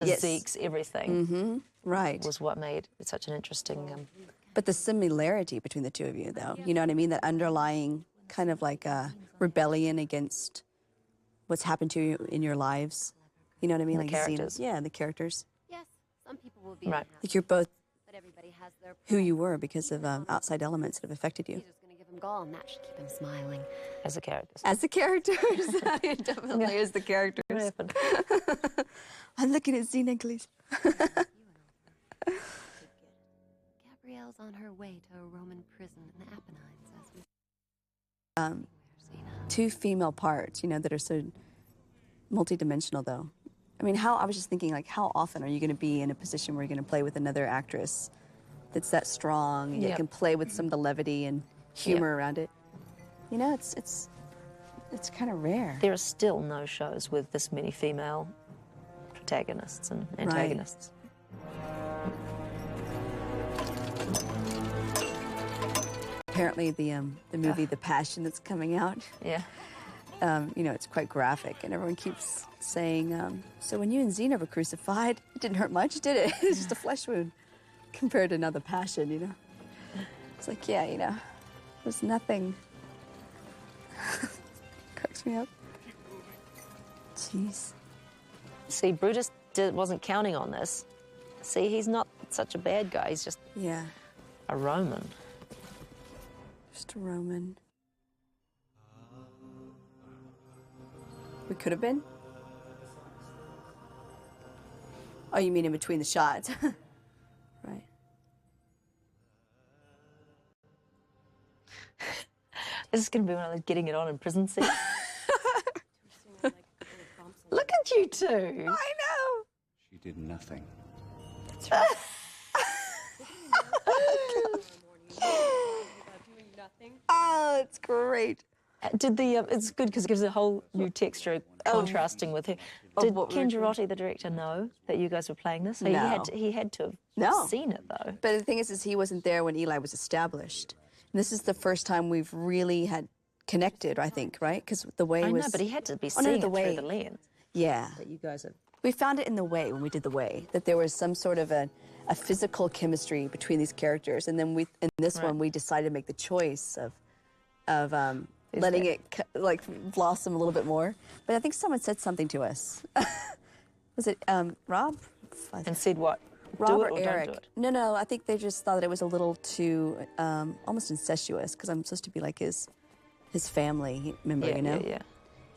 Yes. Zeke's everything Right. was what made it such an interesting... But the similarity between the two of you, though, you know what I mean? That underlying kind of like a rebellion against what's happened to you in your lives. You know what I mean? The like characters. Yeah, the characters. Yes, some people will be Right. Like you're both but everybody has their who you were because of outside elements that have affected you. He's just gonna give him gall, and that should keep him smiling. as the characters. As the characters. It definitely is the characters. What happened? I'm looking at Xena Gleason. Gabrielle's on her way to a Roman prison in the Apennines as we Two female parts, you know, that are so multidimensional, though. I mean, I was just thinking, like, how often are you going to be in a position where you're going to play with another actress that's that strong and you Yep. can play with some of the levity and humor around it? You know, it's kind of rare. There are still no shows with this many female protagonists and antagonists. Apparently, the movie The Passion that's coming out, Yeah. you know, it's quite graphic, and everyone keeps saying, so when you and Xena were crucified, it didn't hurt much, did it? It's just a flesh wound compared to now The Passion, you know? It's like, yeah, you know, there's nothing. Cracks me up. Jeez. See, Brutus wasn't counting on this. See, he's not such a bad guy. He's just Yeah, a Roman. just a Roman. We could have been? Oh, you mean in between the shots? Right. This is going to be one of those getting it on in prison scenes. Look at you two. I know. She did nothing. Oh, it's great. Did the it's good because it gives a whole new texture contrasting with her. Did what we Ken were doing. Girotti, the director, know that you guys were playing this? So No. he had to have No. seen it though. But the thing is he wasn't there when Eli was established. And this is the first time we've really had connected, I think, right? Because the way I was... know, but he had to be Oh, no, seeing the it way. through the lens Yeah. that you guys have. We found it in The Way, when we did The Way, that there was some sort of a physical chemistry between these characters. And then in this one, we decided to make the choice of letting it like blossom a little bit more. But I think someone said something to us. Was it Rob? And said what? Rob do or it or Eric? don't do it. No, I think they just thought that it was a little too almost incestuous because I'm supposed to be like his family member, Yeah, you know? yeah.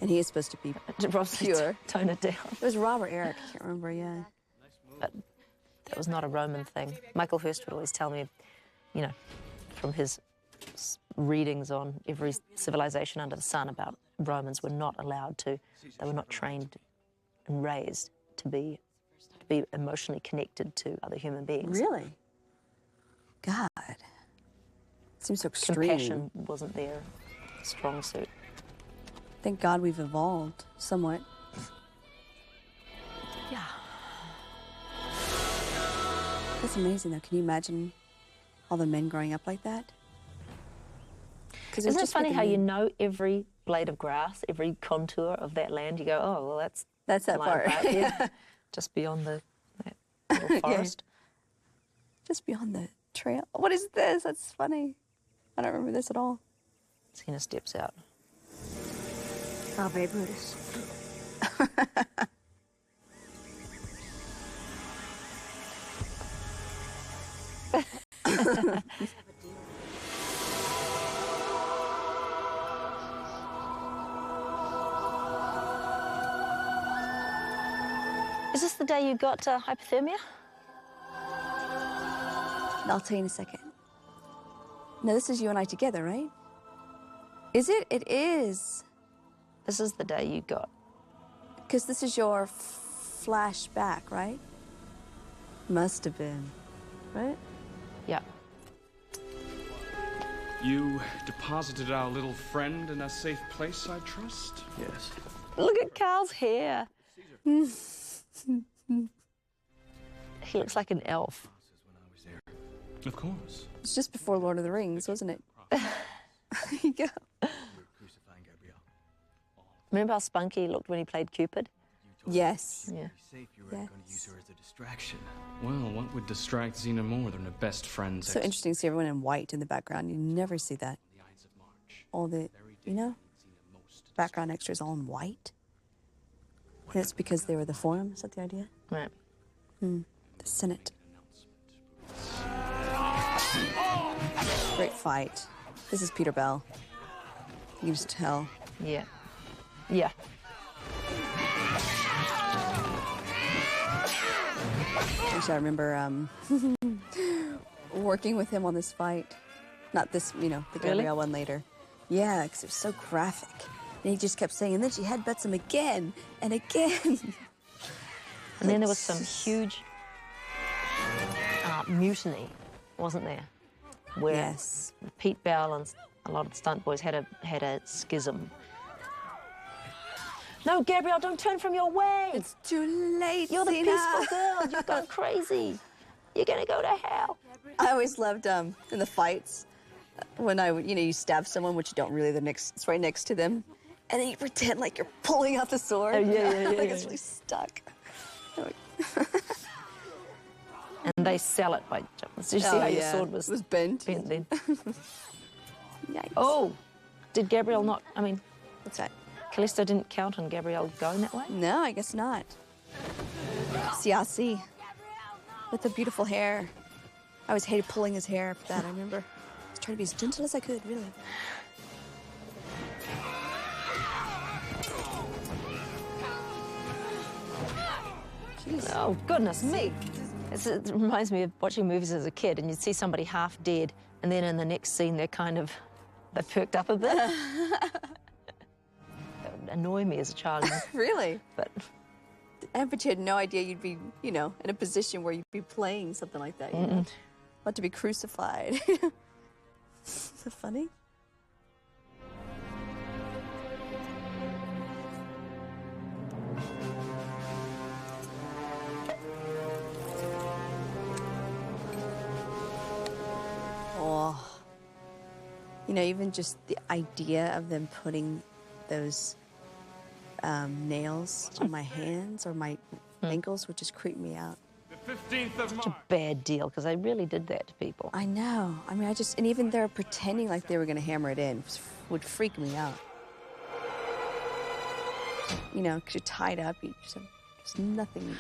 And he is supposed to be Rob said, pure. tone it down. It was Rob or Eric, I can't remember, yeah. But that was not a Roman thing. Michael Hurst would always tell me, you know, from his readings on every civilization under the sun about Romans were not allowed to, they were not trained and raised to be emotionally connected to other human beings. Really? God. Seems so extreme. Compassion wasn't their strong suit. Thank God we've evolved somewhat. Yeah. That's amazing, though. Can you imagine all the men growing up like that? 'Cause Isn't it just funny with how the you men. know every blade of grass, every contour of that land? You go, oh, well, that's That's that Lion part. Park, yeah. Just beyond that little forest. Just beyond the trail. What is this? That's funny. I don't remember this at all. Xena steps out. Ave Brutus. Is this the day you got hypothermia? I'll tell you in a second. No, this is you and I together, right? Is it? It is. This is the day you got. Because this is your flashback, right? Must have been, right? Yeah. You deposited our little friend in a safe place, I trust? Yes. Look at Carl's hair. He looks like an elf. Of course. It's just before Lord of the Rings, wasn't it? There you go. Remember how spunky he looked when he played Cupid? Yes. Yeah. Safe you were going to use Yes. her as a distraction. Well, what would distract Xena more than her best friend's So interesting to see everyone in white in the background. You never see that. the Ides of March? All the, you know, Xena most background extras all in white. And it's because they were the Forum. Is that the idea? Right. The Senate. Great fight. This is Peter Bell. You can just tell. Yeah. Yeah. Actually, I remember working with him on this fight. Not this, you know, the Really? Gabrielle one later. Yeah, because it was so graphic. And he just kept saying, and then she headbutts him again and again. And then there was some huge mutiny, wasn't there? Where Yes. Pete Bell and a lot of the stunt boys had a schism. No, Gabrielle, don't turn from your way. It's too late, You're the Xena. peaceful girl. You've gone crazy. You're gonna go to hell. I always loved in the fights when you stab someone, which you don't really. It's right next to them, and then you pretend like you're pulling out the sword. Oh, yeah, like it's really stuck. And they sell it by. Did you see how your sword was It was bent. bent then? Yikes. Oh, did Gabrielle not? I mean, What's that? Callisto didn't count on Gabrielle going that way. No, I guess not. Siasi. With the beautiful hair. I always hated pulling his hair for that, I remember. I was trying to be as gentle as I could, really. Jeez. Oh, goodness me. It reminds me of watching movies as a kid, and you'd see somebody half dead, and then in the next scene, they perked up a bit. That would annoy me as a child. Really? But But you had no idea you'd be, in a position where you'd be playing something like that, you know? About to be crucified. Is that funny? Oh. Even just the idea of them putting those nails on my hands or my ankles would just creep me out. The 15th of March. bad deal, because they really did that to people. I know. I mean, and even they're pretending like they were going to hammer it in would freak me out. Because you're tied up, you just have just nothing.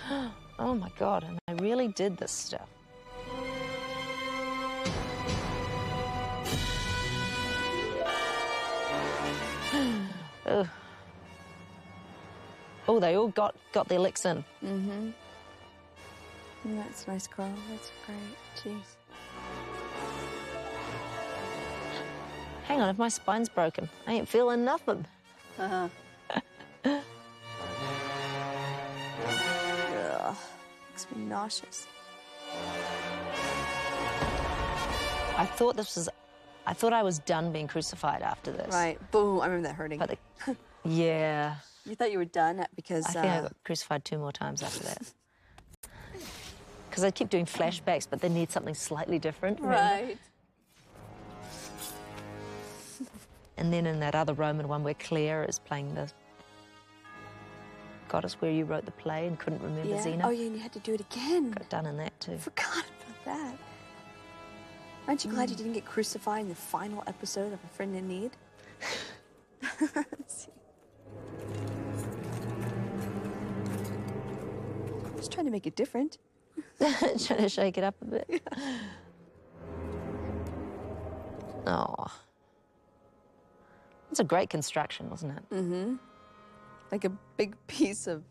Oh my God, and they really did this stuff. Ugh. Oh, they all got their licks in. Mm-hmm. That's nice, Carl. That's great. Jeez. Hang on, if my spine's broken, I ain't feeling nothing. Uh-huh. Ugh. Makes me nauseous. I thought I was done being crucified after this. Right. Boom. I remember that hurting. But yeah. You thought you were done because... I think I got crucified 2 more times after that. Because I keep doing flashbacks, but they need something slightly different. Remember? Right. And then in that other Roman one where Claire is playing the goddess where you wrote the play and couldn't remember Yeah. Xena. Oh, yeah, and you had to do it again. Got done in that too. Forgot about that. Aren't you glad you didn't get crucified in the final episode of A Friend in Need? Just trying to make it different. Trying to shake it up a bit. Oh. It's a great construction, wasn't it? Mm-hmm. Like a big piece of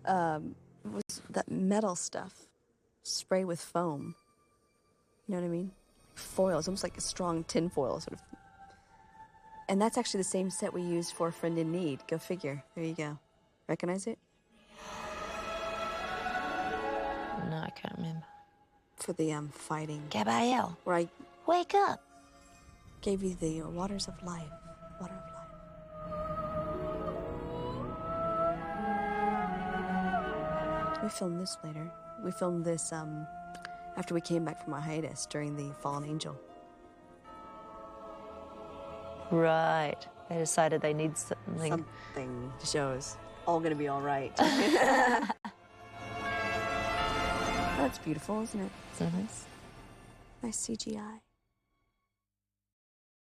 what's that metal stuff, spray with foam. You know what I mean? Foil. It's almost like a strong tin foil, sort of. And that's actually the same set we used for A Friend in Need. Go figure. There you go. Recognize it? No, I can't remember. For the fighting. Gabrielle, Where I wake up. gave you the waters of life. Water of life. We filmed this later. We filmed this after we came back from our hiatus during the Fallen Angel. Right. They decided they need something. Something to show us. all gonna be all right. That's beautiful, isn't it? So nice. Nice CGI.